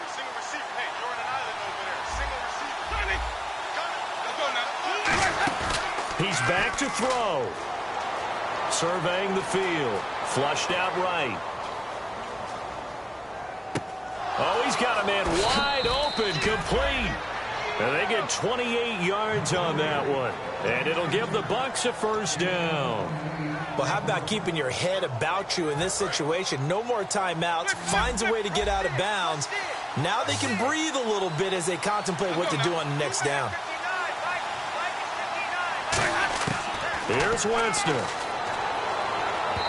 Hey, you're on an island over there. Single receiver. Let's go now. He's back to throw. Surveying the field. Flushed out right. Oh, he's got a man wide open, complete. And they get 28 yards on that one. And it'll give the Bucs a 1st down. Well, how about keeping your head about you in this situation? No more timeouts. Finds a way to get out of bounds. Now they can breathe a little bit as they contemplate what to do on the next down. Here's Winston.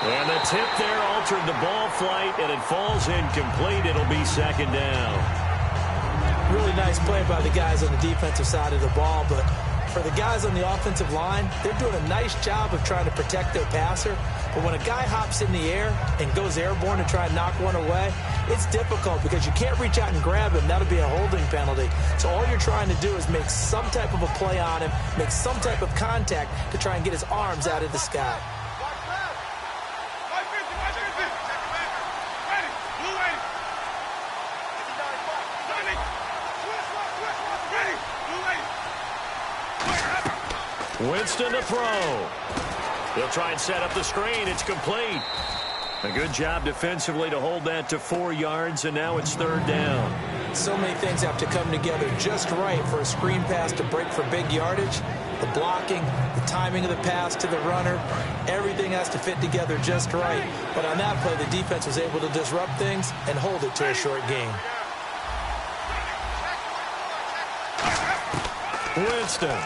And the tip there altered the ball flight, and it falls incomplete. It'll be second down. Really nice play by the guys on the defensive side of the ball, but for the guys on the offensive line, they're doing a nice job of trying to protect their passer. But when a guy hops in the air and goes airborne to try and knock one away, it's difficult because you can't reach out and grab him. That'll be a holding penalty. So all you're trying to do is make some type of a play on him, make some type of contact to try and get his arms out of the sky. Winston to throw. They'll try and set up the screen. It's complete. A good job defensively to hold that to 4 yards, and now it's third down. So many things have to come together just right for a screen pass to break for big yardage. The blocking, the timing of the pass to the runner, everything has to fit together just right. But on that play, the defense was able to disrupt things and hold it to a short gain. Winston.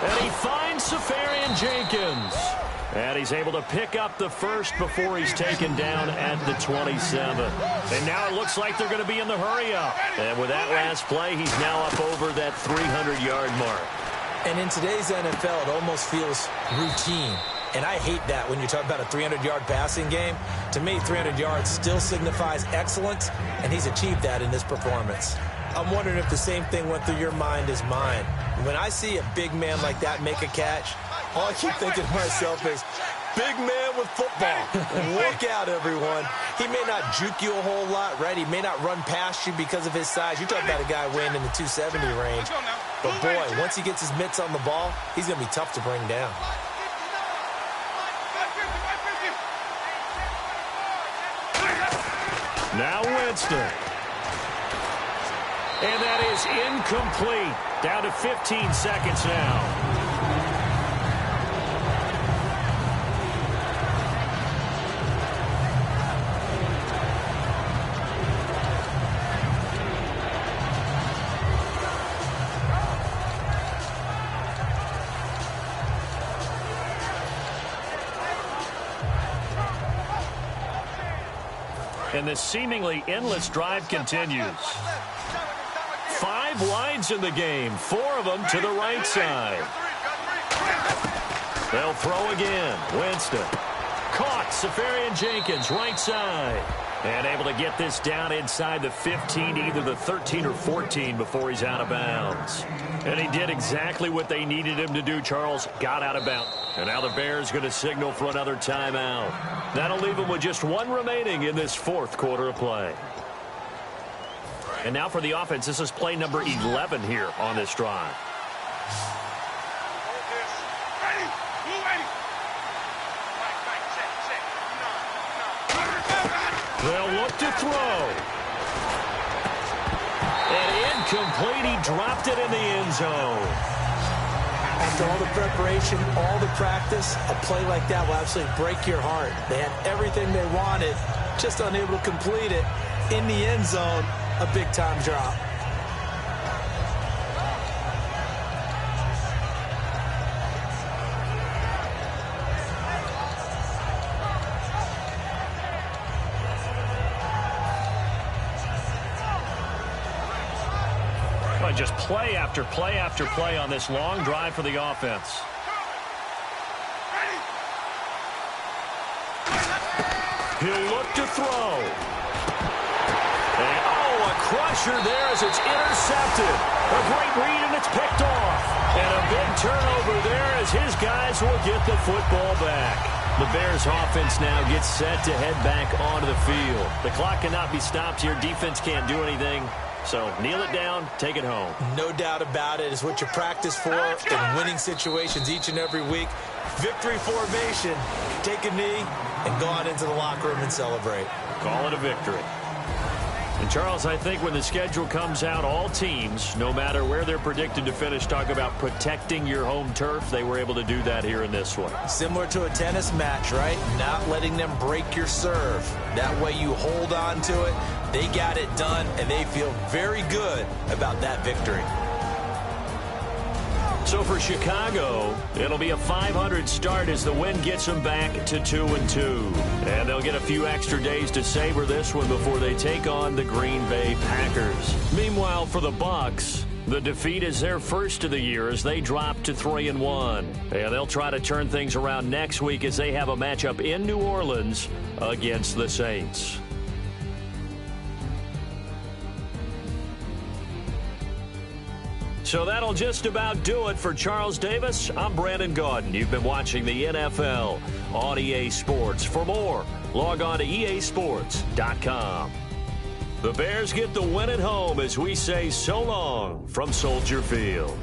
And he finds Safarian Jenkins. And he's able to pick up the first before he's taken down at the 27. And now it looks like they're going to be in the hurry-up. And with that last play, he's now up over that 300-yard mark. And in today's NFL, it almost feels routine. And I hate that when you talk about a 300-yard passing game. To me, 300 yards still signifies excellence, and he's achieved that in this performance. I'm wondering if the same thing went through your mind as mine. When I see a big man like that make a catch, all I keep thinking to myself is, big man with football. Look out, everyone. He may not juke you a whole lot, right? He may not run past you because of his size. You're talking about a guy weighing in the 270 range. But, boy, once he gets his mitts on the ball, he's going to be tough to bring down. Now Winston. And that is incomplete. Down to 15 seconds now. And this seemingly endless drive continues. 5 wides in the game, 4 of them to the right side. They'll throw again. Winston. Caught. Safarian Jenkins, right side. And able to get this down inside the 15, either the 13 or 14 before he's out of bounds. And he did exactly what they needed him to do, Charles. Got out of bounds. And now the Bears going to signal for another timeout. That'll leave them with just 1 remaining in this 4th quarter of play. And now for the offense, this is play number 11 here on this drive. They'll look to throw. And incomplete. He dropped it in the end zone. After all the preparation, all the practice, a play like that will absolutely break your heart. They had everything they wanted, just unable to complete it. In the end zone, a big-time drop. Just play after play after play on this long drive for the offense. He'll look to throw. And, a crusher there as it's intercepted. A great read, and it's picked off. And a big turnover there as his guys will get the football back. The Bears offense now gets set to head back onto the field. The clock cannot be stopped here. Defense can't do anything. So kneel it down, take it home. No doubt about it. It's what you practice for in winning situations each and every week. Victory formation. Take a knee and go on into the locker room and celebrate. Call it a victory. And, Charles, I think when the schedule comes out, all teams, no matter where they're predicted to finish, talk about protecting your home turf. They were able to do that here in this one. Similar to a tennis match, right? Not letting them break your serve. That way you hold on to it. They got it done, and they feel very good about that victory. So for Chicago, it'll be a .500 start as the win gets them back to 2-2. And they'll get a few extra days to savor this one before they take on the Green Bay Packers. Meanwhile, for the Bucs, the defeat is their first of the year as they drop to 3-1. And they'll try to turn things around next week as they have a matchup in New Orleans against the Saints. So that'll just about do it for Charles Davis. I'm Brandon Gaudin. You've been watching the NFL on EA Sports. For more, log on to easports.com. The Bears get the win at home as we say so long from Soldier Field.